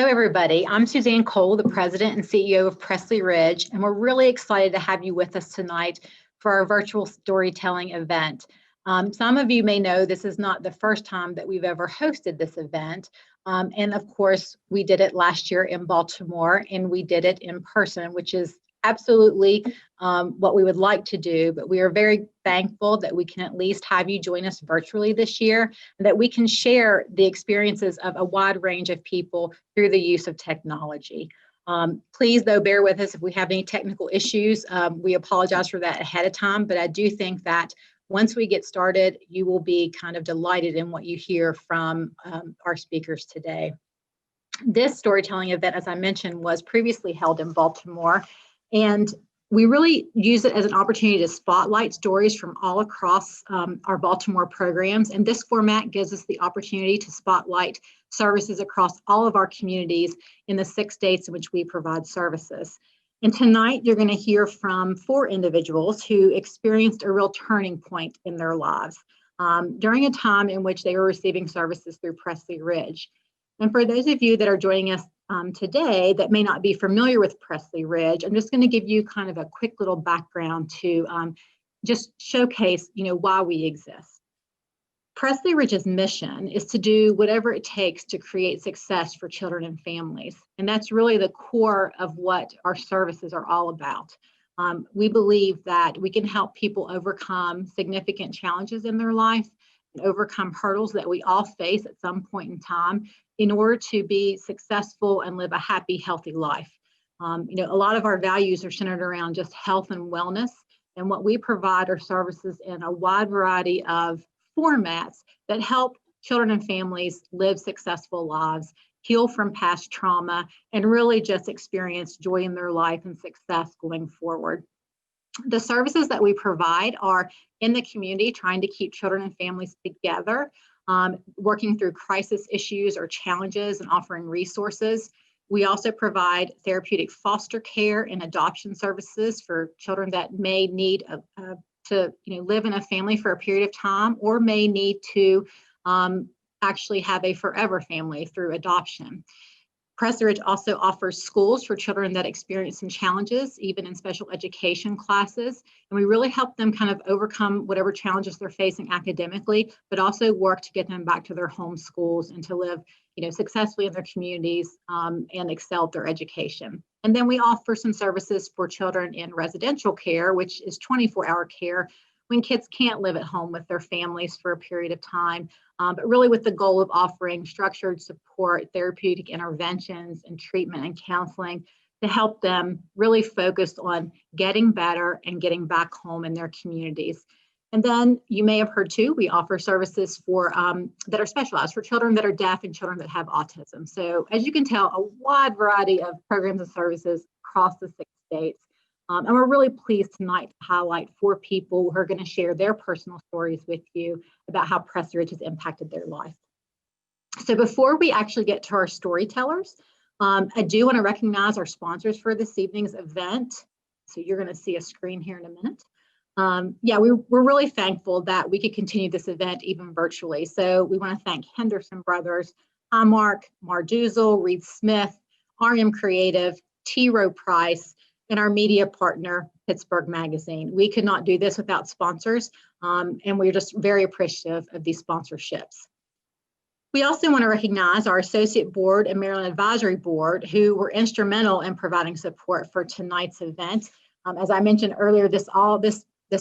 Hello, everybody. I'm Susanne Cole, the President and CEO of Pressley Ridge, and we're really excited to have you with us tonight for our virtual storytelling event. Some of you may know this is not the first time that we've ever hosted this event. And of course, we did it last year in Baltimore, and we did it in person, which is absolutely what we would like to do, but we are very thankful that we can at least have you join us virtually this year, and that we can share the experiences of a wide range of people through the use of technology. Please, though, bear with us if we have any technical issues. We apologize for that ahead of time, but I do think that once we get started, you will be kind of delighted in what you hear from our speakers today. This storytelling event, as I mentioned, was previously held in Baltimore, and we really use it as an opportunity to spotlight stories from all across our Baltimore programs. And this format gives us the opportunity to spotlight services across all of our communities in the 6 states in which we provide services. And tonight, you're going to hear from 4 individuals who experienced a real turning point in their lives during a time in which they were receiving services through Pressley Ridge. And for those of you that are joining us today that may not be familiar with Pressley Ridge, I'm just going to give you kind of a quick little background to just showcase, why we exist. Pressley Ridge's mission is to do whatever it takes to create success for children and families. And that's really the core of what our services are all about. We believe that we can help people overcome significant challenges in their life and overcome hurdles that we all face at some point in time in order to be successful and live a happy, healthy life. A lot of our values are centered around just health and wellness, and what we provide are services in a wide variety of formats that help children and families live successful lives, heal from past trauma, and really just experience joy in their life and success going forward. The services that we provide are in the community, trying to keep children and families together, working through crisis issues or challenges and offering resources. We also provide therapeutic foster care and adoption services for children that may need to live in a family for a period of time, or may need to actually have a forever family through adoption. Pressley Ridge also offers schools for children that experience some challenges, even in special education classes. And we really help them kind of overcome whatever challenges they're facing academically, but also work to get them back to their home schools and to live, successfully in their communities and excel at their education. And then we offer some services for children in residential care, which is 24-hour care when kids can't live at home with their families for a period of time, but really with the goal of offering structured support, therapeutic interventions, and treatment and counseling to help them really focus on getting better and getting back home in their communities. And then you may have heard too, we offer services for that are specialized for children that are deaf and children that have autism. So as you can tell, a wide variety of programs and services across the 6 states. And we're really pleased tonight to highlight 4 people who are going to share their personal stories with you about how Pressley Ridge has impacted their life. So before we actually get to our storytellers, I do want to recognize our sponsors for this evening's event. So you're going to see a screen here in a minute. We're really thankful that we could continue this event even virtually. So we want to thank Henderson Brothers, Highmark, Marduzel, Reed Smith, RM Creative, T. Rowe Price, and our media partner, Pittsburgh Magazine. We could not do this without sponsors, and we're just very appreciative of these sponsorships. We also want to recognize our Associate Board and Maryland Advisory Board, who were instrumental in providing support for tonight's event. As I mentioned earlier, this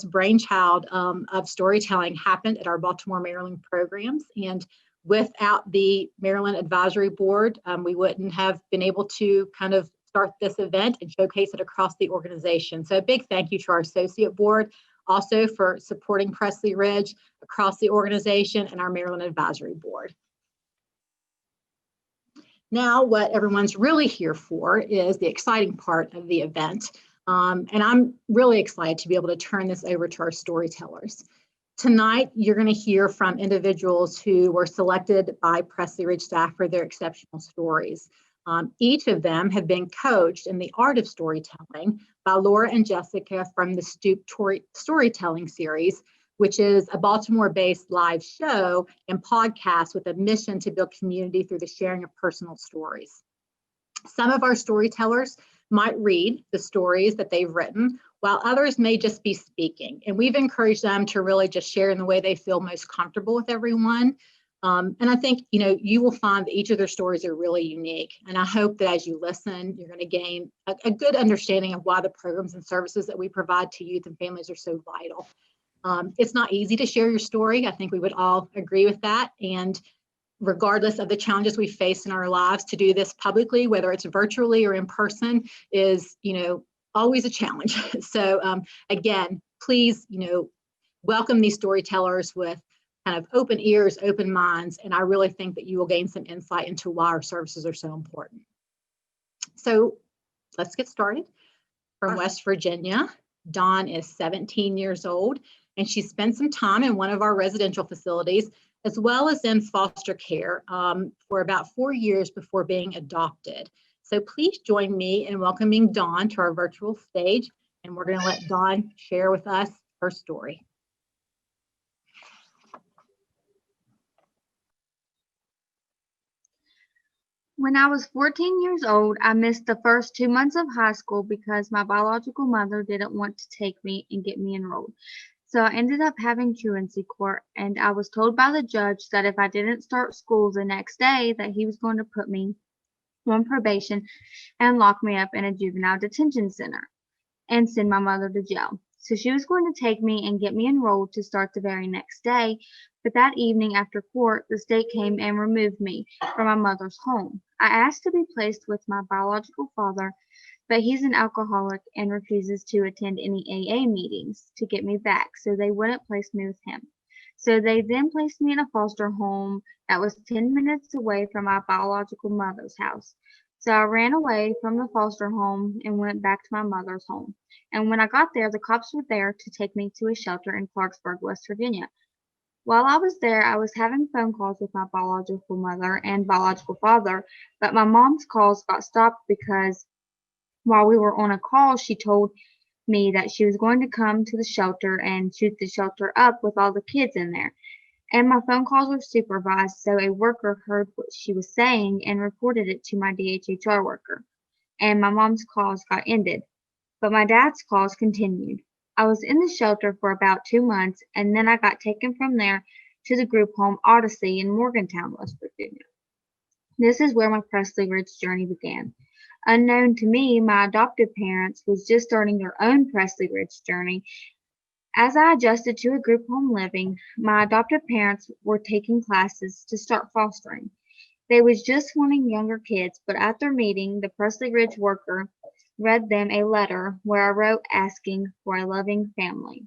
brainchild of storytelling happened at our Baltimore, Maryland programs, and without the Maryland Advisory Board, we wouldn't have been able to kind of start this event and showcase it across the organization. So a big thank you to our Associate Board also for supporting Pressley Ridge across the organization, and our Maryland Advisory Board. Now, what everyone's really here for is the exciting part of the event. And I'm really excited to be able to turn this over to our storytellers. Tonight, you're going to hear from individuals who were selected by Pressley Ridge staff for their exceptional stories. Each of them have been coached in the art of storytelling by Laura and Jessica from the Stoop Storytelling Series, which is a Baltimore-based live show and podcast with a mission to build community through the sharing of personal stories. Some of our storytellers might read the stories that they've written, while others may just be speaking. And we've encouraged them to really just share in the way they feel most comfortable with everyone. And I think, you will find that each of their stories are really unique. And I hope that as you listen, you're going to gain a good understanding of why the programs and services that we provide to youth and families are so vital. It's not easy to share your story. I think we would all agree with that. And regardless of the challenges we face in our lives, to do this publicly, whether it's virtually or in person, is, always a challenge. So again, please, welcome these storytellers with kind of open ears, open minds, and I really think that you will gain some insight into why our services are so important. So let's get started. From West Virginia, Dawn is 17 years old, and she spent some time in one of our residential facilities, as well as in foster care for about 4 years before being adopted. So please join me in welcoming Dawn to our virtual stage, and we're going to let Dawn share with us her story. When I was 14 years old, I missed the first 2 months of high school because my biological mother didn't want to take me and get me enrolled. So I ended up having truancy court, and I was told by the judge that if I didn't start school the next day, that he was going to put me on probation and lock me up in a juvenile detention center and send my mother to jail. So she was going to take me and get me enrolled to start the very next day, but that evening after court, the state came and removed me from my mother's home. I asked to be placed with my biological father, but he's an alcoholic and refuses to attend any AA meetings to get me back, so they wouldn't place me with him. So they then placed me in a foster home that was 10 minutes away from my biological mother's house. So I ran away from the foster home and went back to my mother's home. And when I got there, the cops were there to take me to a shelter in Clarksburg, West Virginia. While I was there, I was having phone calls with my biological mother and biological father, but my mom's calls got stopped because while we were on a call, she told me that she was going to come to the shelter and shoot the shelter up with all the kids in there. And my phone calls were supervised, so a worker heard what she was saying and reported it to my DHHR worker. And my mom's calls got ended, but my dad's calls continued. I was in the shelter for about 2 months, and then I got taken from there to the group home Odyssey in Morgantown, West Virginia. This is where my Pressley Ridge journey began. Unknown to me, my adoptive parents was just starting their own Pressley Ridge journey. As I adjusted to a group home living, my adoptive parents were taking classes to start fostering. They was just wanting younger kids, but at their meeting, the Pressley Ridge worker read them a letter where I wrote asking for a loving family.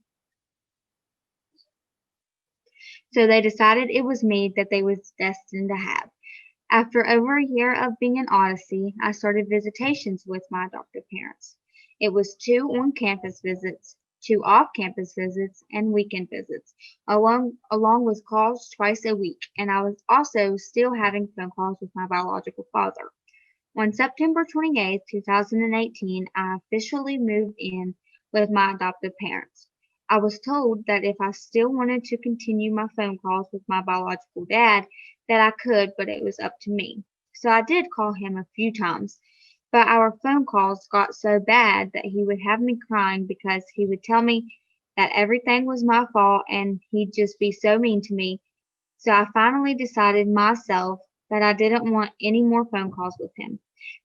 So they decided it was me that they was destined to have. After over a year of being in Odyssey, I started visitations with my adoptive parents. It was 2 on-campus visits, 2 off-campus visits, and weekend visits, along with calls twice a week, and I was also still having phone calls with my biological father. On September 28, 2018, I officially moved in with my adoptive parents. I was told that if I still wanted to continue my phone calls with my biological dad, that I could, but it was up to me. So I did call him a few times, but our phone calls got so bad that he would have me crying because he would tell me that everything was my fault and he'd just be so mean to me. So I finally decided myself that I didn't want any more phone calls with him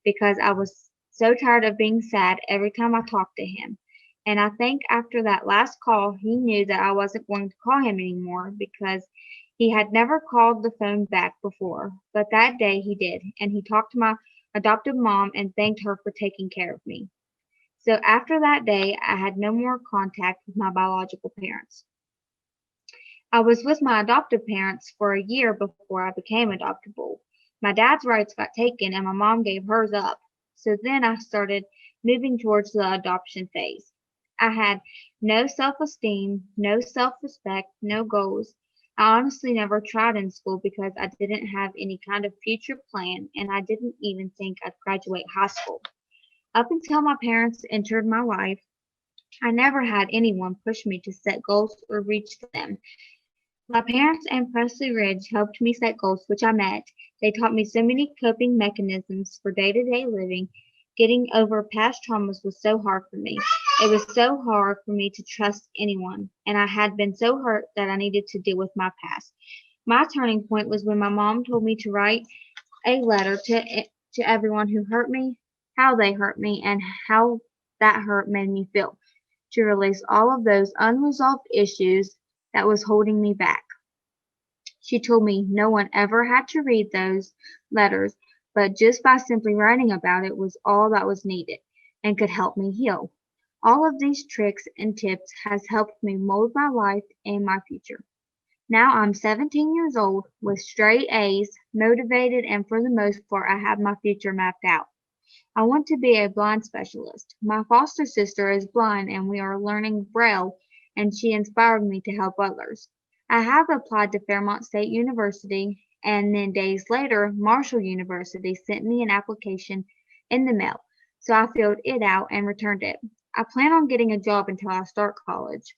because I was so tired of being sad every time I talked to him. And I think after that last call, he knew that I wasn't going to call him anymore because he had never called the phone back before. But that day he did, and he talked to my adoptive mom and thanked her for taking care of me. So after that day, I had no more contact with my biological parents. I was with my adoptive parents for a year before I became adoptable. My dad's rights got taken and my mom gave hers up. So then I started moving towards the adoption phase. I had no self-esteem, no self-respect, no goals. I honestly never tried in school because I didn't have any kind of future plan and I didn't even think I'd graduate high school. Up until my parents entered my life, I never had anyone push me to set goals or reach them. My parents and Pressley Ridge helped me set goals, which I met, They taught me so many coping mechanisms for day-to-day living. Getting over past traumas was so hard for me. It was so hard for me to trust anyone, and I had been so hurt that I needed to deal with my past. My turning point was when my mom told me to write a letter to everyone who hurt me, how they hurt me, and how that hurt made me feel, to release all of those unresolved issues that was holding me back. She told me no one ever had to read those letters, but just by simply writing about it was all that was needed and could help me heal. All of these tricks and tips has helped me mold my life and my future. Now I'm 17 years old with straight A's, motivated, and for the most part, I have my future mapped out. I want to be a blind specialist. My foster sister is blind and we are learning Braille, and she inspired me to help others. I have applied to Fairmont State University, and then days later, Marshall University sent me an application in the mail, so I filled it out and returned it. I plan on getting a job until I start college.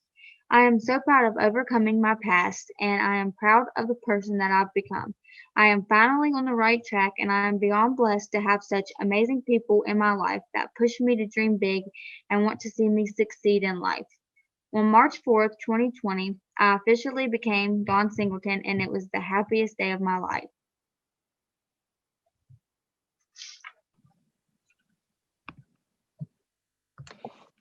I am so proud of overcoming my past, and I am proud of the person that I've become. I am finally on the right track, and I am beyond blessed to have such amazing people in my life that push me to dream big and want to see me succeed in life. On March 4th, 2020, I officially became Dawn Singleton, and it was the happiest day of my life.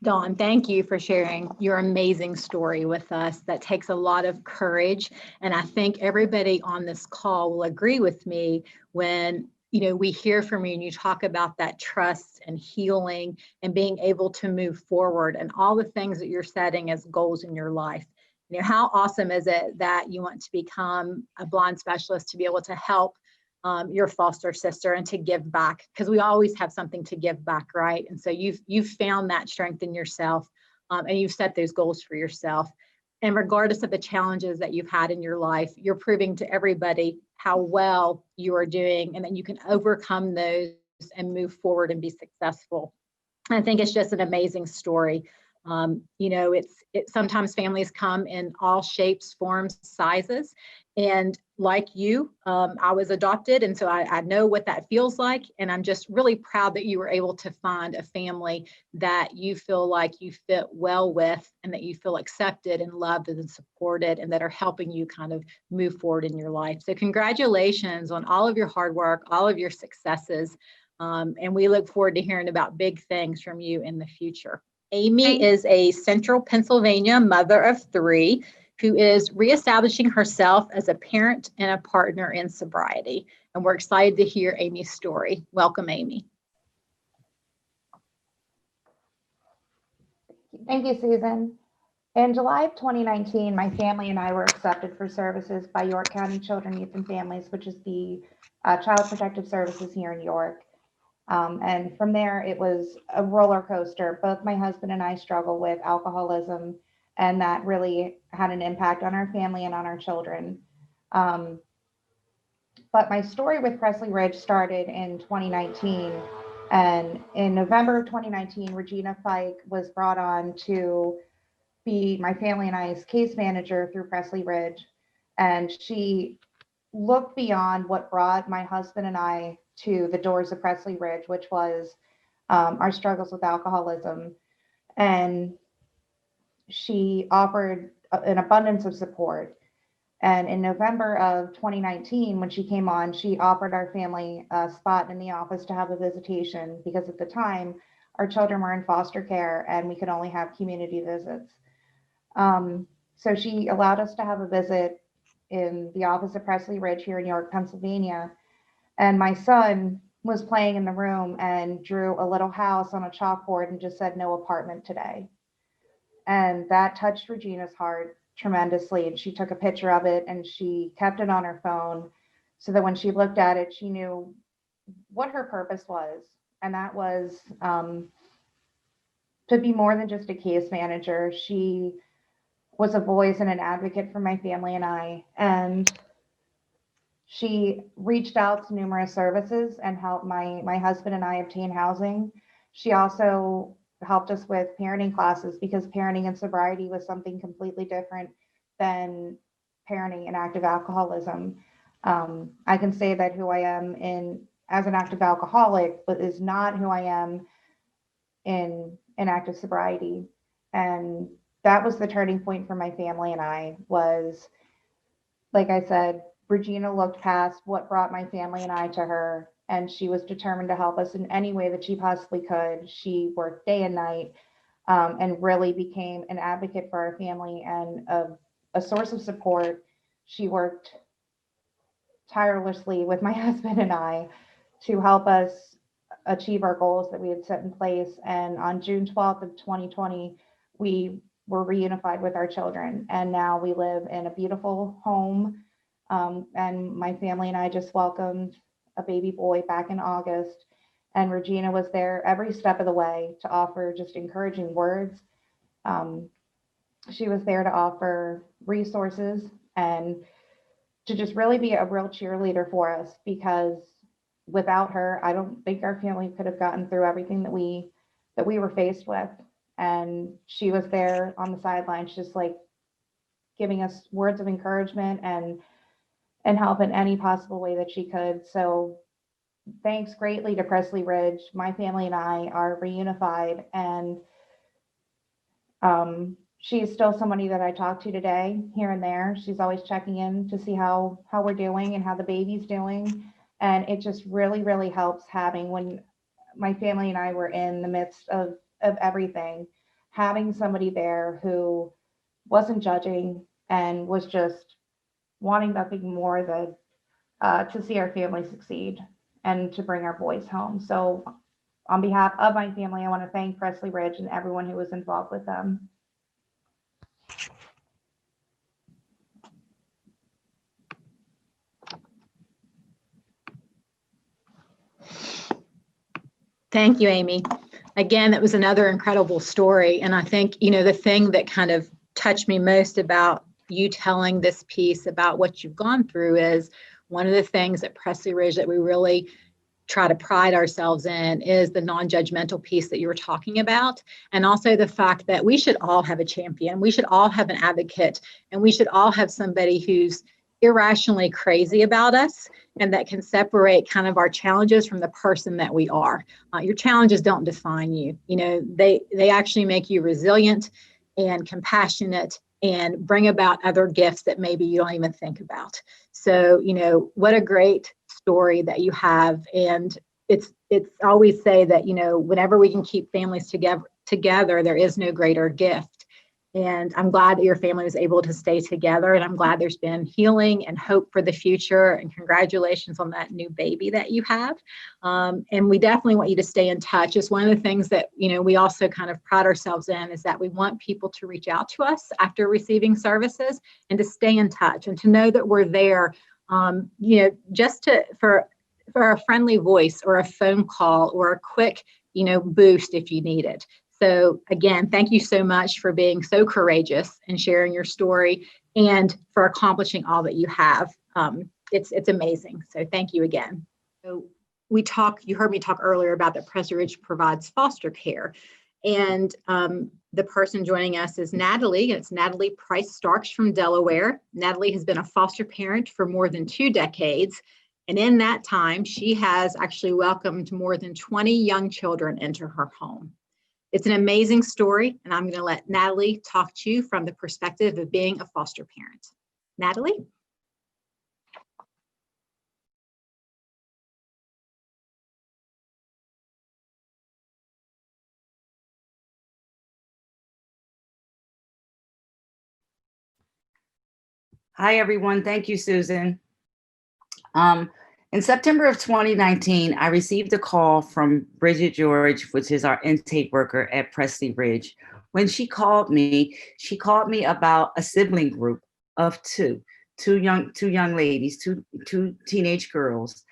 Dawn, thank you for sharing your amazing story with us. That takes a lot of courage. And I think everybody on this call will agree with me when we hear from you and you talk about that trust and healing and being able to move forward and all the things that you're setting as goals in your life. How awesome is it that you want to become a blind specialist to be able to help your foster sister and to give back, because we always have something to give back, right? And so you've found that strength in yourself, and you've set those goals for yourself. And regardless of the challenges that you've had in your life, you're proving to everybody how well you are doing and that you can overcome those and move forward and be successful. I think it's just an amazing story. It's sometimes families come in all shapes, forms, sizes. And like you, I was adopted. And so I know what that feels like. And I'm just really proud that you were able to find a family that you feel like you fit well with and that you feel accepted and loved and supported and that are helping you kind of move forward in your life. So congratulations on all of your hard work, all of your successes. And we look forward to hearing about big things from you in the future. Amy is a Central Pennsylvania mother of 3 who is reestablishing herself as a parent and a partner in sobriety. And we're excited to hear Amy's story. Welcome, Amy. Thank you, Susan. In July of 2019, my family and I were accepted for services by York County Children, Youth, and Families, which is the Child Protective Services here in York. And from there, it was a roller coaster. Both my husband and I struggle with alcoholism, and that really had an impact on our family and on our children. But my story with Pressley Ridge started in 2019. And in November of 2019, Regina Fike was brought on to be my family and I's case manager through Pressley Ridge. And she looked beyond what brought my husband and I to the doors of Pressley Ridge, which was our struggles with alcoholism. And she offered an abundance of support. And in November of 2019, when she came on, she offered our family a spot in the office to have a visitation because at the time, our children were in foster care and we could only have community visits. So she allowed us to have a visit in the office of Pressley Ridge here in York, Pennsylvania. And my son was playing in the room and drew a little house on a chalkboard and just said, "No apartment today." And that touched Regina's heart tremendously. And she took a picture of it and she kept it on her phone so that when she looked at it, she knew what her purpose was. And that was to be more than just a case manager. She was a voice and an advocate for my family and I. And she reached out to numerous services and helped my husband and I obtain housing. She also helped us with parenting classes because parenting and sobriety was something completely different than parenting and active alcoholism. I can say that who I am as an active alcoholic, but is not who I am in active sobriety. And that was the turning point for my family and I was, like I said, Regina looked past what brought my family and I to her, and she was determined to help us in any way that she possibly could. She worked day and night, and really became an advocate for our family and a source of support. She worked tirelessly with my husband and I to help us achieve our goals that we had set in place. And on June 12th of 2020, we were reunified with our children. And now we live in a beautiful home. And my family and I just welcomed a baby boy back in August. And Regina was there every step of the way to offer just encouraging words. She was there to offer resources and to just really be a real cheerleader for us, because without her, I don't think our family could have gotten through everything that we were faced with. And she was there on the sidelines, just like giving us words of encouragement and help in any possible way that she could. So thanks greatly to Pressley Ridge. My family and I are reunified, and she is still somebody that I talk to today, here and there. She's always checking in to see how we're doing and how the baby's doing. And it just really, really helps having, when my family and I were in the midst of everything, having somebody there who wasn't judging and was just wanting nothing more than to see our family succeed and to bring our boys home. So on behalf of my family, I want to thank Pressley Ridge and everyone who was involved with them. Thank you, Amy. Again, that was another incredible story. And I think, the thing that kind of touched me most about you telling this piece about what you've gone through is one of the things at Pressley Ridge that we really try to pride ourselves in is the non-judgmental piece that you were talking about. And also the fact that we should all have a champion. We should all have an advocate, and we should all have somebody who's irrationally crazy about us and that can separate kind of our challenges from the person that we are. Your challenges don't define you. They actually make you resilient and compassionate and bring about other gifts that maybe you don't even think about. So, what a great story that you have. And it's always say that, whenever we can keep families together, there is no greater gift. And I'm glad that your family was able to stay together. And I'm glad there's been healing and hope for the future. And congratulations on that new baby that you have. And we definitely want you to stay in touch. It's one of the things that, we also kind of pride ourselves in, is that we want people to reach out to us after receiving services and to stay in touch and to know that we're there, just for a friendly voice or a phone call or a quick, boost if you need it. So again, thank you so much for being so courageous and sharing your story and for accomplishing all that you have. It's amazing. So thank you again. So you heard me talk earlier about that Pressley Ridge provides foster care. And the person joining us is Natalie. It's Natalie Price Starks from Delaware. Natalie has been a foster parent for more than 2 decades. And in that time, she has actually welcomed more than 20 young children into her home. It's an amazing story, and I'm going to let Natalie talk to you from the perspective of being a foster parent. Natalie? Hi, everyone. Thank you, Susan. In September of 2019, I received a call from Bridget George, which is our intake worker at Pressley Ridge. When she called me about a sibling group of two young ladies, two teenage girls.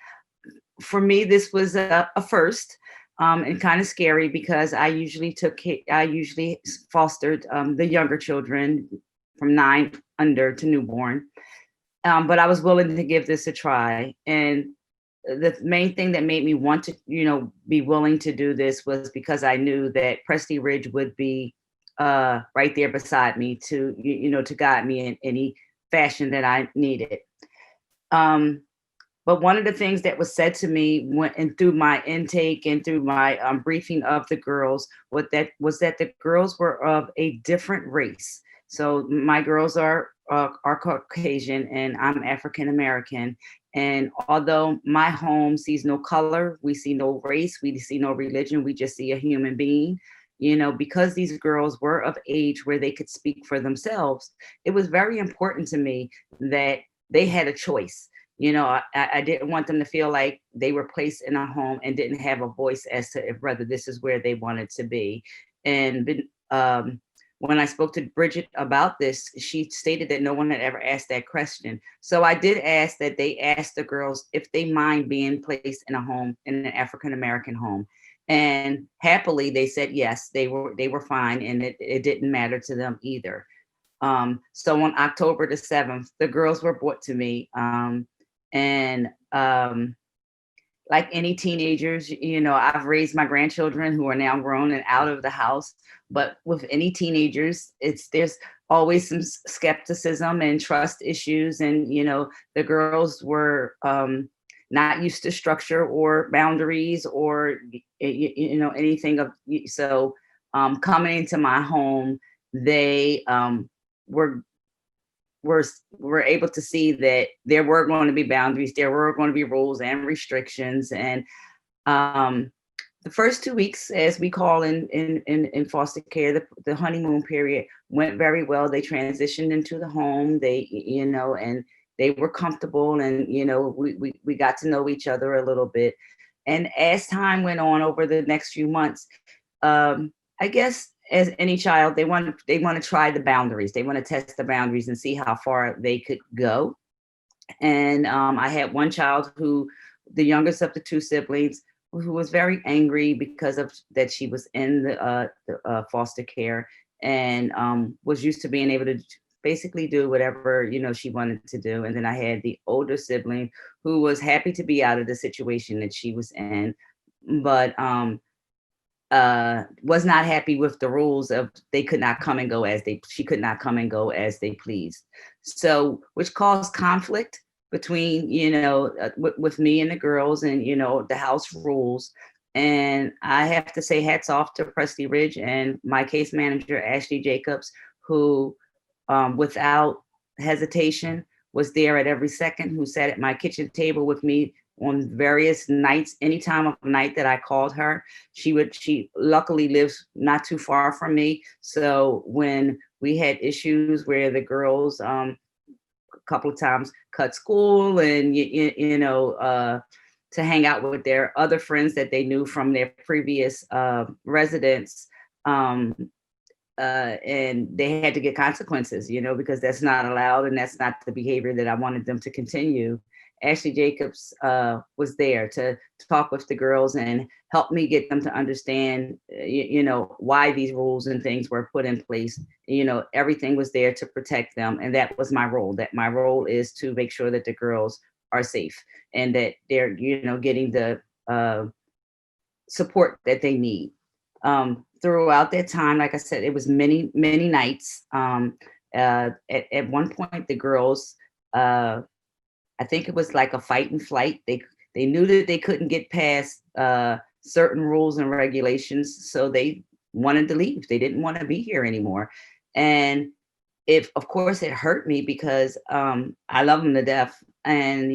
For me, this was a first, and kind of scary, because I usually fostered the younger children from 9 under to newborn. But I was willing to give this a try. And the main thing that made me want to, be willing to do this was because I knew that Pressley Ridge would be right there beside me to guide me in any fashion that I needed. But one of the things that was said to me and through my intake and through my briefing of the girls was that the girls were of a different race. So my girls are Caucasian and I'm African American. And although my home sees no color, we see no race, we see no religion, we just see a human being. Because these girls were of age where they could speak for themselves, it was very important to me that they had a choice. I didn't want them to feel like they were placed in a home and didn't have a voice as to whether this is where they wanted to be. And when I spoke to Bridget about this, she stated that no one had ever asked that question. So I did ask that they ask the girls if they mind being placed in a home, in an African-American home. And happily, they said yes, they were fine, and it didn't matter to them either. So on October the 7th, the girls were brought to me. And like any teenagers, I've raised my grandchildren who are now grown and out of the house. But with any teenagers, there's always some skepticism and trust issues. And, the girls were not used to structure or boundaries or, anything of. So coming into my home, they were able to see that there were going to be boundaries, there were going to be rules and restrictions. And the first 2 weeks, as we call in foster care, the honeymoon period went very well. They transitioned into the home, and they were comfortable, and we got to know each other a little bit. And as time went on over the next few months, I guess as any child, they want to try the boundaries. They want to test the boundaries and see how far they could go. And I had one child who, the youngest of the two siblings, who was very angry because of that she was in the foster care and was used to being able to basically do whatever she wanted to do. And then I had the older sibling who was happy to be out of the situation that she was in, but was not happy with the rules of she could not come and go as they pleased. So, which caused conflict between, with me and the girls and, the house rules. And I have to say hats off to Pressley Ridge and my case manager, Ashley Jacobs, who without hesitation was there at every second, who sat at my kitchen table with me on various nights, any time of night that I called her. She luckily lives not too far from me. So when we had issues where the girls a couple of times cut school and, to hang out with their other friends that they knew from their previous residence, and they had to get consequences, because that's not allowed and that's not the behavior that I wanted them to continue. Ashley Jacobs was there to talk with the girls and help me get them to understand, why these rules and things were put in place. Everything was there to protect them. And that was my role. That my role is to make sure that the girls are safe and that they're, getting the support that they need. Throughout that time, like I said, it was many, many nights. At one point, the girls, I think it was like a fight and flight. They knew that they couldn't get past certain rules and regulations, so they wanted to leave. They didn't want to be here anymore. And of course, it hurt me because I love them to death. And,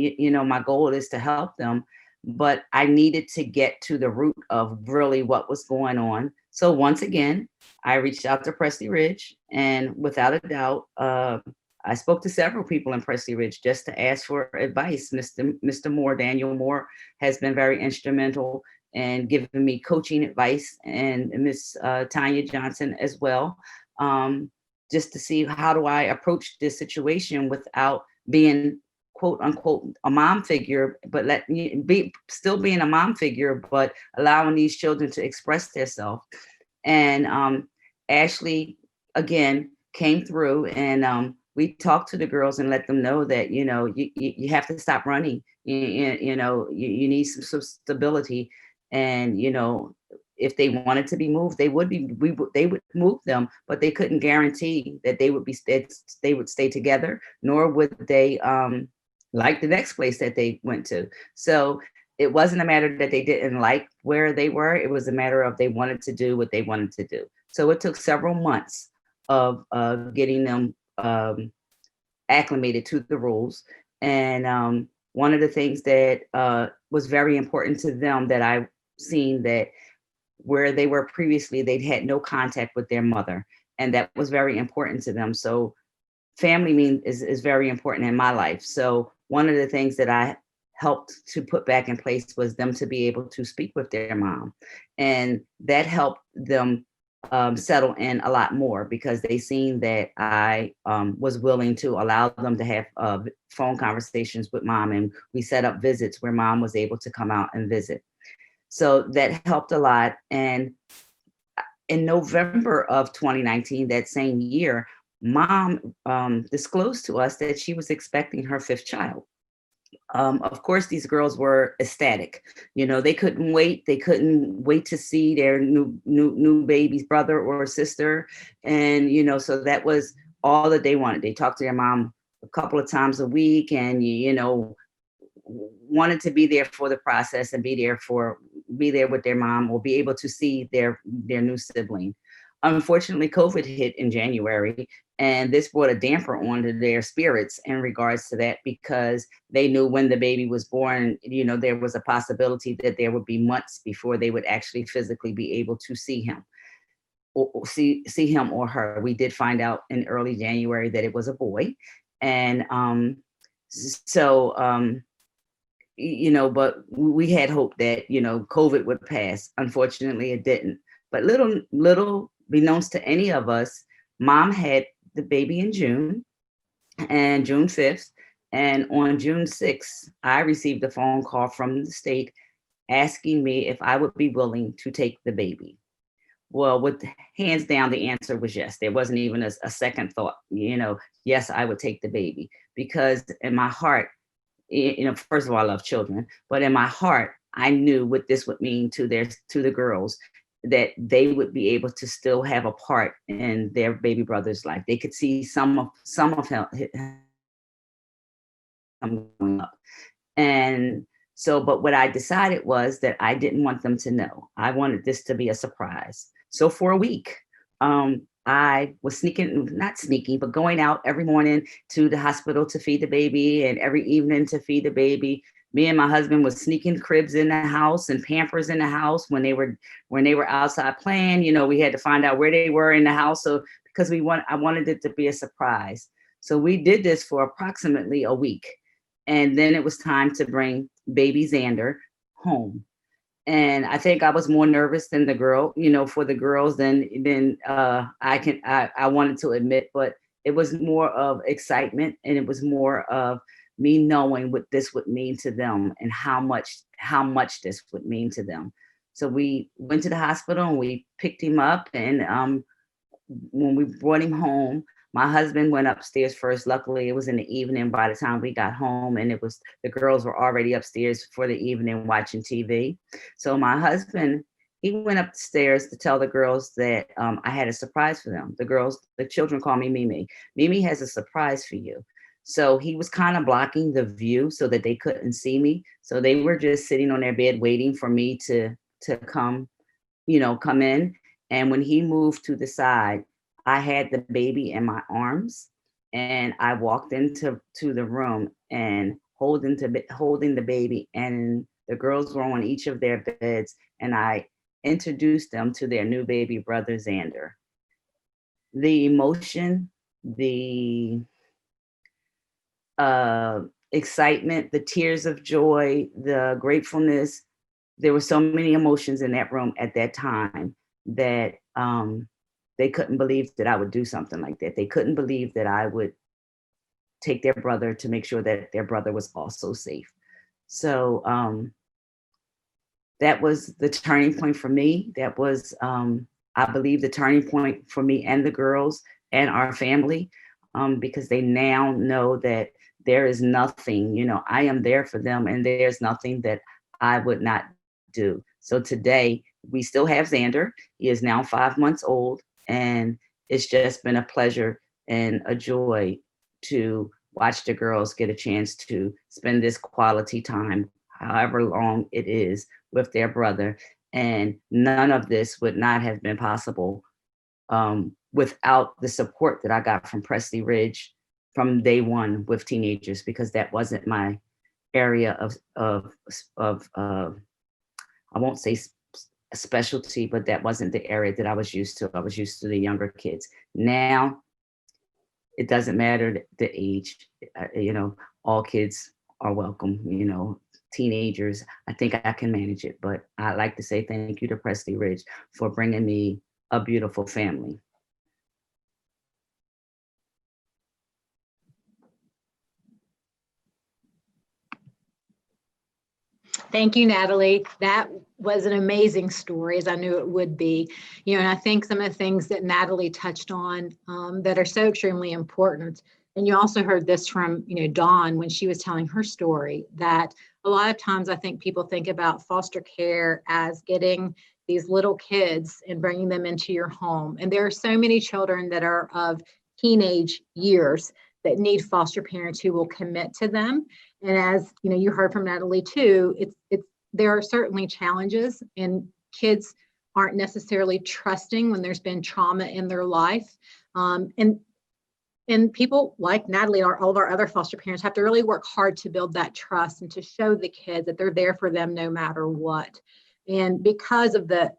my goal is to help them. But I needed to get to the root of really what was going on. So once again, I reached out to Pressley Ridge, and without a doubt, I spoke to several people in Pressley Ridge just to ask for advice. Mr. Moore, Daniel Moore, has been very instrumental in giving me coaching advice, and Miss Tanya Johnson as well, just to see how do I approach this situation without being quote unquote a mom figure, but still being a mom figure, but allowing these children to express themselves. And Ashley again came through, and we talked to the girls and let them know that, you have to stop running. You need some stability. And, if they wanted to be moved, they would move them, but they couldn't guarantee that they would stay together, nor would they like the next place that they went to. So it wasn't a matter that they didn't like where they were. It was a matter of they wanted to do what they wanted to do. So it took several months of getting them acclimated to the rules. And one of the things that was very important to them that I've seen that where they were previously, they'd had no contact with their mother. And that was very important to them. So family is very important in my life. So one of the things that I helped to put back in place was them to be able to speak with their mom. And that helped them settle in a lot more because they seen that I was willing to allow them to have phone conversations with mom. And we set up visits where mom was able to come out and visit. So that helped a lot. And in November of 2019, that same year, mom disclosed to us that she was expecting her 5th child. Of course, these girls were ecstatic. You know, they couldn't wait. They couldn't wait to see their new baby's brother or sister. And, you know, so that was all that they wanted. They talked to their mom a couple of times a week and, you know, wanted to be there for the process and be there with their mom or be able to see their new sibling. Unfortunately, COVID hit in January, and this brought a damper onto their spirits in regards to that because they knew when the baby was born, you know, there was a possibility that there would be months before they would actually physically be able to see him or see him or her. We did find out in early January that it was a boy. And you know, but we had hoped that, you know, COVID would pass. Unfortunately, it didn't. But little beknownst to any of us, mom had the baby in June and June 5th. And on June 6th, I received a phone call from the state asking me if I would be willing to take the baby. Well, with hands down, the answer was yes. There wasn't even a second thought, you know, yes, I would take the baby because in my heart, you know, first of all, I love children, but in my heart, I knew what this would mean to the girls, that they would be able to still have a part in their baby brother's life. They could see some of him growing up. And so, but what I decided was that I didn't want them to know. I wanted this to be a surprise. So for a week, I was not sneaking, but going out every morning to the hospital to feed the baby and every evening to feed the baby. Me and my husband was sneaking cribs in the house and Pampers in the house when they were outside playing. You know, we had to find out where they were in the house. So because I wanted it to be a surprise. So we did this for approximately a week. And then it was time to bring baby Xander home. And I think I was more nervous than the girl, you know, for the girls than I wanted to admit, but it was more of excitement and it was more of me knowing what this would mean to them and how much this would mean to them. So we went to the hospital and we picked him up. And when we brought him home, my husband went upstairs first. Luckily, it was in the evening by the time we got home, and the girls were already upstairs for the evening watching TV. So my husband, he went upstairs to tell the girls that I had a surprise for them. The children call me Mimi. Mimi has a surprise for you. So he was kind of blocking the view so that they couldn't see me. So they were just sitting on their bed waiting for me to come in. And when he moved to the side, I had the baby in my arms and I walked into the room and holding the baby, and the girls were on each of their beds, and I introduced them to their new baby brother, Xander. The emotion, the excitement, the tears of joy, the gratefulness, there were so many emotions in that room at that time that they couldn't believe that I would do something like that. They couldn't believe that I would take their brother to make sure that their brother was also safe. So that was the turning point for me. That was, I believe, the turning point for me and the girls and our family, because they now know that there is nothing, I am there for them, and there's nothing that I would not do. So today we still have Xander. He is now 5 months old, and it's just been a pleasure and a joy to watch the girls get a chance to spend this quality time, however long it is, with their brother. And none of this would not have been possible without the support that I got from Pressley Ridge from day one with teenagers, because that wasn't my area of I won't say specialty, but that wasn't the area that I was used to. I was used to the younger kids. Now, it doesn't matter the age, all kids are welcome, teenagers. I think I can manage it, but I'd like to say thank you to Pressley Ridge for bringing me a beautiful family. Thank you, Natalie. That was an amazing story, as I knew it would be. And I think some of the things that Natalie touched on that are so extremely important. And you also heard this from, Dawn when she was telling her story, that a lot of times I think people think about foster care as getting these little kids and bringing them into your home. And there are so many children that are of teenage years that need foster parents who will commit to them. And as you heard from Natalie too, there are certainly challenges, and kids aren't necessarily trusting when there's been trauma in their life. And people like Natalie and all of our other foster parents have to really work hard to build that trust and to show the kids that they're there for them no matter what. And because of the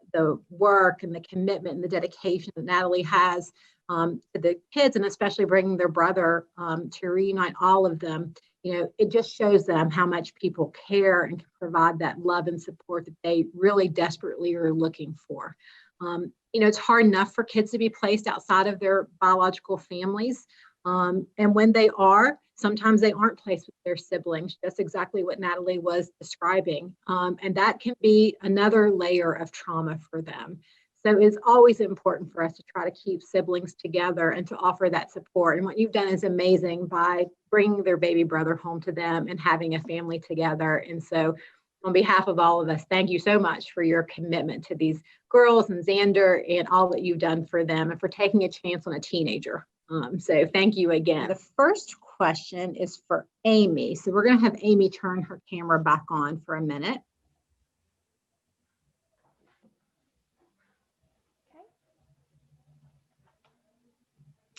work and the commitment and the dedication that Natalie has to the kids, and especially bringing their brother to reunite all of them, it just shows them how much people care and can provide that love and support that they really desperately are looking for. It's hard enough for kids to be placed outside of their biological families. And when they are, sometimes they aren't placed with their siblings. That's exactly what Natalie was describing. And that can be another layer of trauma for them. So it's always important for us to try to keep siblings together and to offer that support. And what you've done is amazing by bringing their baby brother home to them and having a family together. And so on behalf of all of us, thank you so much for your commitment to these girls and Xander and all that you've done for them and for taking a chance on a teenager. So thank you again. The first question is for Amy. So we're going to have Amy turn her camera back on for a minute.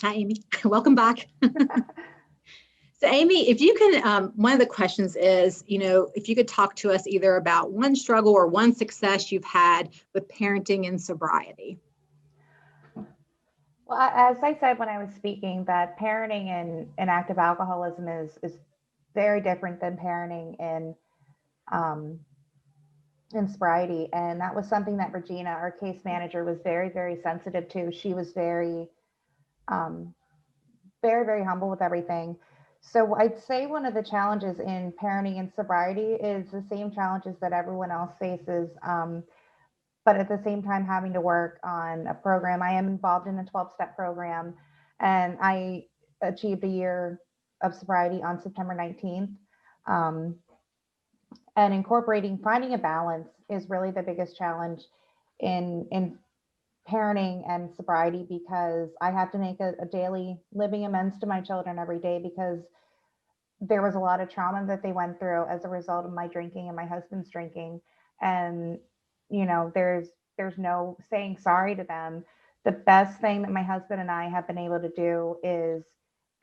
Hi, Amy. Welcome back. So Amy, if you can, one of the questions is, if you could talk to us either about one struggle or one success you've had with parenting and sobriety. Well, as I said when I was speaking, that parenting in active alcoholism is very different than parenting in sobriety. And that was something that Regina, our case manager, was very, very sensitive to. She was very, very humble with everything. So I'd say one of the challenges in parenting and sobriety is the same challenges that everyone else faces, but at the same time having to work on a program. I am involved in a 12-step program, and I achieved a year of sobriety on September 19th. And finding a balance is really the biggest challenge in parenting and sobriety, because I have to make a daily living amends to my children every day, because there was a lot of trauma that they went through as a result of my drinking and my husband's drinking. And, there's no saying sorry to them. The best thing that my husband and I have been able to do is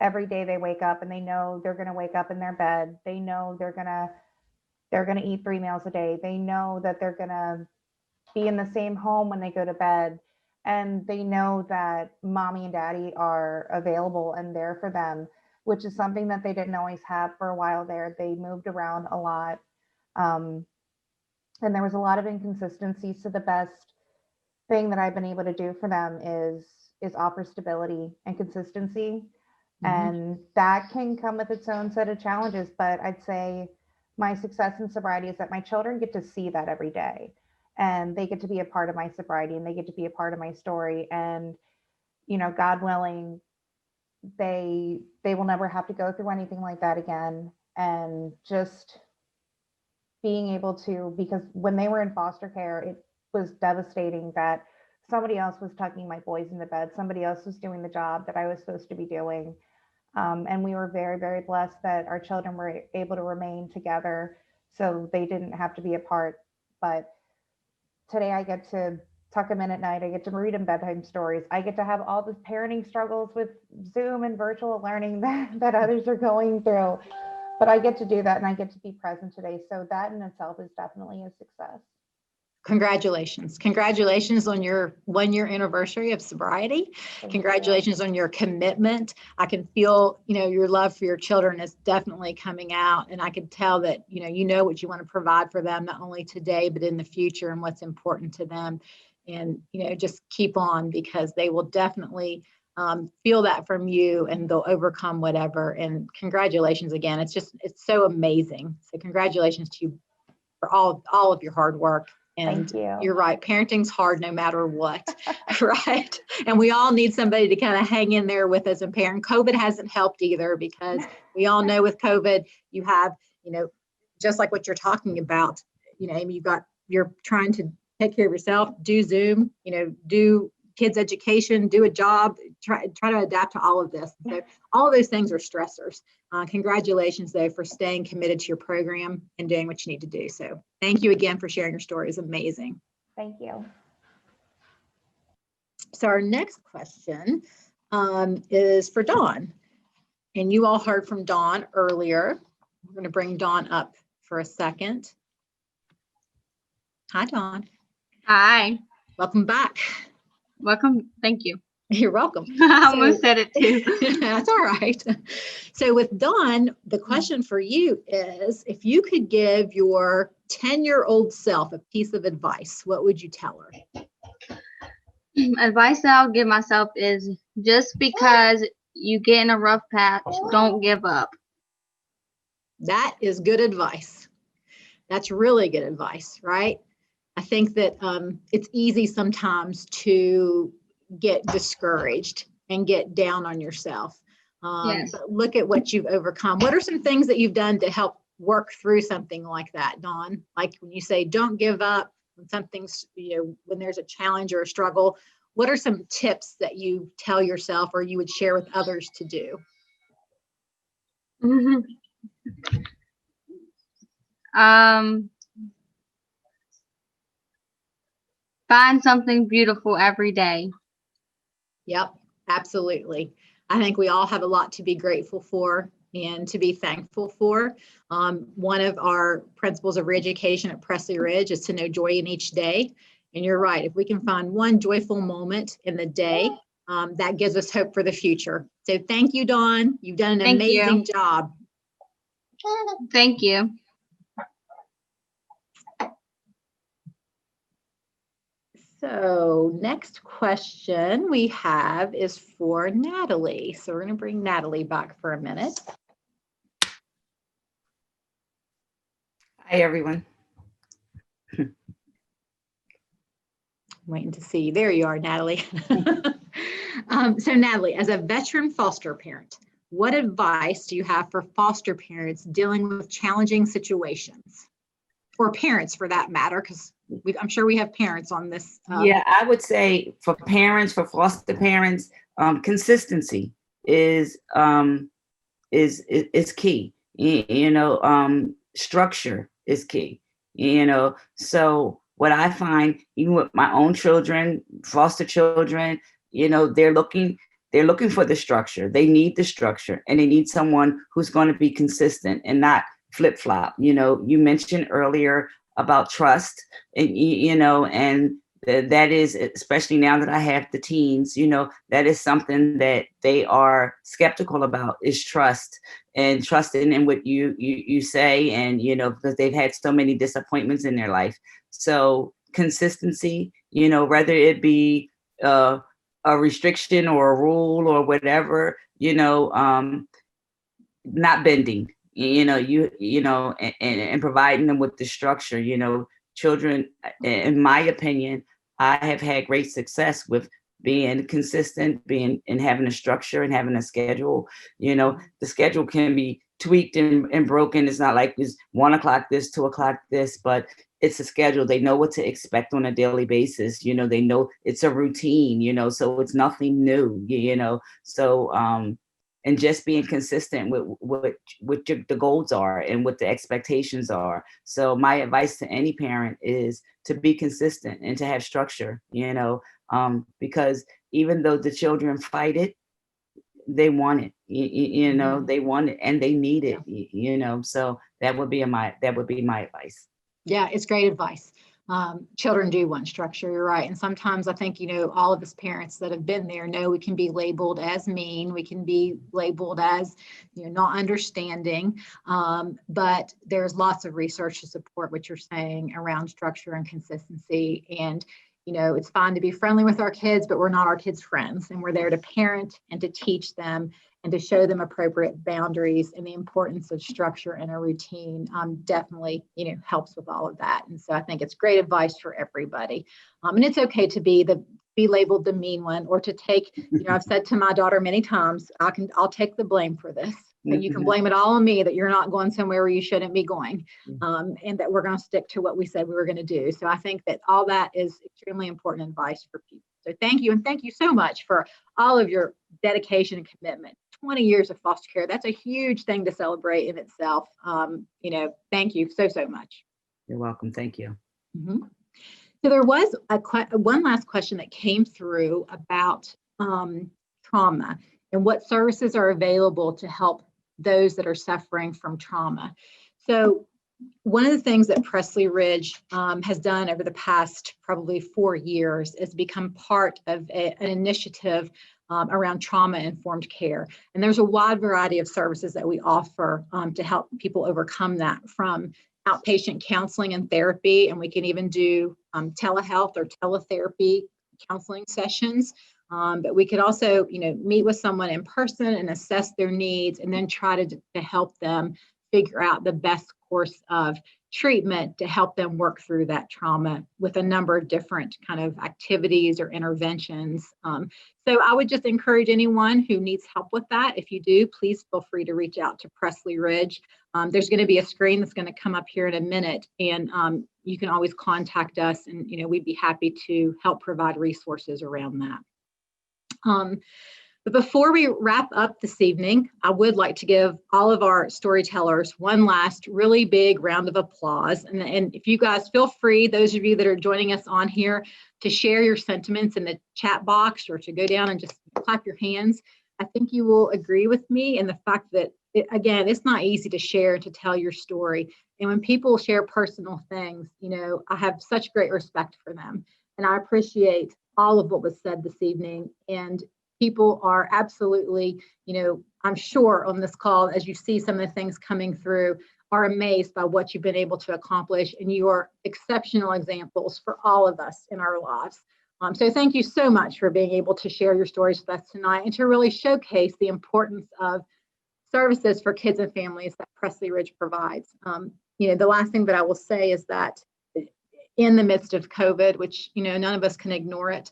every day they wake up and they know they're going to wake up in their bed. They know they're going to eat 3 meals a day. They know that they're going to be in the same home when they go to bed. And they know that mommy and daddy are available and there for them, which is something that they didn't always have for a while there. They moved around a lot. And there was a lot of inconsistencies. So the best thing that I've been able to do for them is offer stability and consistency. Mm-hmm. And that can come with its own set of challenges. But I'd say my success in sobriety is that my children get to see that every day, and they get to be a part of my sobriety, and they get to be a part of my story. And, God willing, they will never have to go through anything like that again. And just being able to, because when they were in foster care, it was devastating that somebody else was tucking my boys into bed. Somebody else was doing the job that I was supposed to be doing. And we were very, very blessed that our children were able to remain together so they didn't have to be apart. But today I get to tuck them in at night. I get to read them bedtime stories. I get to have all the parenting struggles with Zoom and virtual learning that others are going through. But I get to do that and I get to be present today. So that in itself is definitely a success. Congratulations. Congratulations on your 1-year anniversary of sobriety. Congratulations on your commitment. I can feel, your love for your children is definitely coming out. And I can tell that, you know what you want to provide for them, not only today, but in the future and what's important to them. And, just keep on, because they will definitely feel that from you and they'll overcome whatever. And congratulations again. It's so amazing. So congratulations to you for all of your hard work. And you're right. Parenting's hard no matter what, right? And we all need somebody to kind of hang in there with us and parent. COVID hasn't helped either, because we all know with COVID, you have, just like what you're talking about, Amy, you're trying to take care of yourself, do Zoom, do kids education, do a job, try to adapt to all of this. So all of those things are stressors. Congratulations, though, for staying committed to your program and doing what you need to do. So thank you again for sharing your story. It's amazing. Thank you. So our next question is for Dawn. And you all heard from Dawn earlier. We're going to bring Dawn up for a second. Hi, Dawn. Hi. Welcome back. Welcome. Thank you. You're welcome. I almost said it too. That's all right. So with Dawn, the question for you is, if you could give your 10-year-old self a piece of advice, what would you tell her? Advice that I'll give myself is, just because you get in a rough patch, don't give up. That is good advice. That's really good advice, right? I think that it's easy sometimes to get discouraged and get down on yourself. Yes. But look at what you've overcome. What are some things that you've done to help work through something like that, Dawn? Like when you say, don't give up when something's, when there's a challenge or a struggle, what are some tips that you tell yourself or you would share with others to do? Find something beautiful every day. Yep, absolutely. I think we all have a lot to be grateful for and to be thankful for. One of our principles of re-education at Pressley Ridge is to know joy in each day. And you're right, if we can find one joyful moment in the day, that gives us hope for the future. So thank you, Dawn. You've done an amazing job. Thank you. So next question we have is for Natalie. So we're going to bring Natalie back for a minute. Hi, everyone. Waiting to see you. There you are, Natalie. So Natalie, as a veteran foster parent, what advice do you have for foster parents dealing with challenging situations? Or parents for that matter, because I'm sure we have parents on this. Yeah, I would say for foster parents, consistency is key. Structure is key. So what I find, even with my own children, foster children, they're looking for the structure. They need the structure, and they need someone who's going to be consistent and not flip-flop. You mentioned earlier about trust, and that is, especially now that I have the teens, that is something that they are skeptical about, is trust, and trusting in what you say, and because they've had so many disappointments in their life. So consistency, whether it be a restriction or a rule or whatever, not bending. And providing them with the structure. Children, in my opinion, I have had great success with being consistent, and having a structure and having a schedule. The schedule can be tweaked and broken. It's not like it's 1 o'clock this, 2 o'clock this, but it's a schedule. They know what to expect on a daily basis. They know it's a routine, so it's nothing new, so and just being consistent with what the goals are and what the expectations are. So my advice to any parent is to be consistent and to have structure, because even though the children fight it, they want it, they want it and they need it, so that would be my advice. Yeah, it's great advice. Children do want structure, you're right. And sometimes I think, all of us parents that have been there know we can be labeled as mean, we can be labeled as, not understanding, but there's lots of research to support what you're saying around structure and consistency. And it's fine to be friendly with our kids, but we're not our kids' friends. And we're there to parent and to teach them and to show them appropriate boundaries, and the importance of structure and a routine definitely, helps with all of that. And so I think it's great advice for everybody. And it's okay to be labeled the mean one, or to take, I've said to my daughter many times, I'll take the blame for this. But you can blame it all on me that you're not going somewhere where you shouldn't be going, and that we're going to stick to what we said we were going to do. So I think that all that is extremely important advice for people. So thank you. And thank you so much for all of your dedication and commitment. 20 years of foster care. That's a huge thing to celebrate in itself. Thank you so much. You're welcome. Thank you. Mm-hmm. So there was one last question that came through about trauma and what services are available to help those that are suffering from trauma. So one of the things that Pressley Ridge has done over the past probably 4 years is become part of an initiative around trauma-informed care. And there's a wide variety of services that we offer to help people overcome that, from outpatient counseling and therapy, and we can even do telehealth or teletherapy counseling sessions. But we could also, meet with someone in person and assess their needs, and then try to help them figure out the best course of treatment to help them work through that trauma with a number of different kind of activities or interventions. So I would just encourage anyone who needs help with that. If you do, please feel free to reach out to Pressley Ridge. There's going to be a screen that's going to come up here in a minute, and you can always contact us, and we'd be happy to help provide resources around that. But before we wrap up this evening, I would like to give all of our storytellers one last really big round of applause. And if you guys feel free, those of you that are joining us on here, to share your sentiments in the chat box, or to go down and just clap your hands. I think you will agree with me in the fact that, again, it's not easy to share, to tell your story. And when people share personal things, I have such great respect for them. And I appreciate all of what was said this evening. And people are absolutely, I'm sure on this call, as you see some of the things coming through, are amazed by what you've been able to accomplish. And you are exceptional examples for all of us in our lives. So thank you so much for being able to share your stories with us tonight, and to really showcase the importance of services for kids and families that Pressley Ridge provides. The last thing that I will say is that in the midst of COVID, which, none of us can ignore it,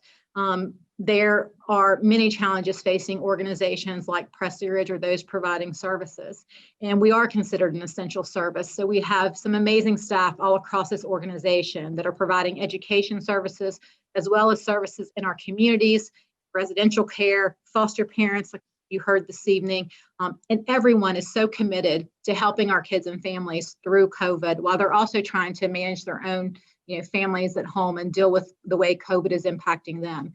there are many challenges facing organizations like Pressley Ridge, or those providing services. And we are considered an essential service. So we have some amazing staff all across this organization that are providing education services, as well as services in our communities, residential care, foster parents, like you heard this evening. And everyone is so committed to helping our kids and families through COVID, while they're also trying to manage their own families at home and deal with the way COVID is impacting them.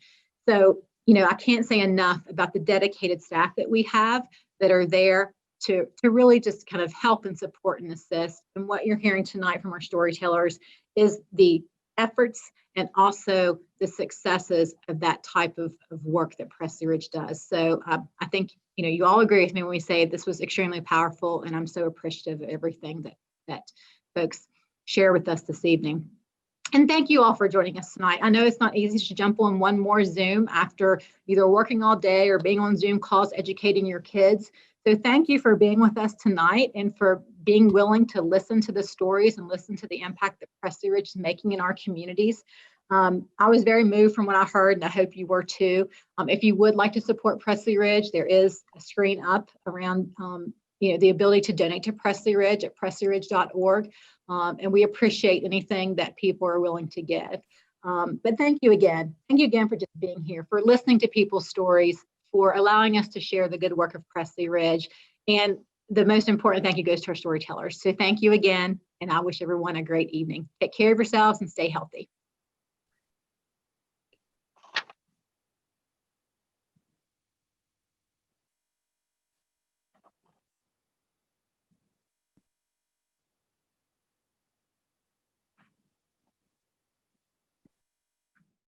So, I can't say enough about the dedicated staff that we have that are there to really just kind of help and support and assist. And what you're hearing tonight from our storytellers is the efforts and also the successes of that type of work that Pressley Ridge does. So I think, you all agree with me when we say this was extremely powerful, and I'm so appreciative of everything that folks share with us this evening. And thank you all for joining us tonight. I know it's not easy to jump on one more Zoom after either working all day or being on Zoom calls educating your kids. So thank you for being with us tonight, and for being willing to listen to the stories and listen to the impact that Pressley Ridge is making in our communities. I was very moved from what I heard, and I hope you were too. If you would like to support Pressley Ridge, there is a screen up around the ability to donate to Pressley Ridge at pressleyridge.org. And we appreciate anything that people are willing to give. But thank you again. Thank you again for just being here, for listening to people's stories, for allowing us to share the good work of Pressley Ridge. And the most important thank you goes to our storytellers. So thank you again, and I wish everyone a great evening. Take care of yourselves and stay healthy.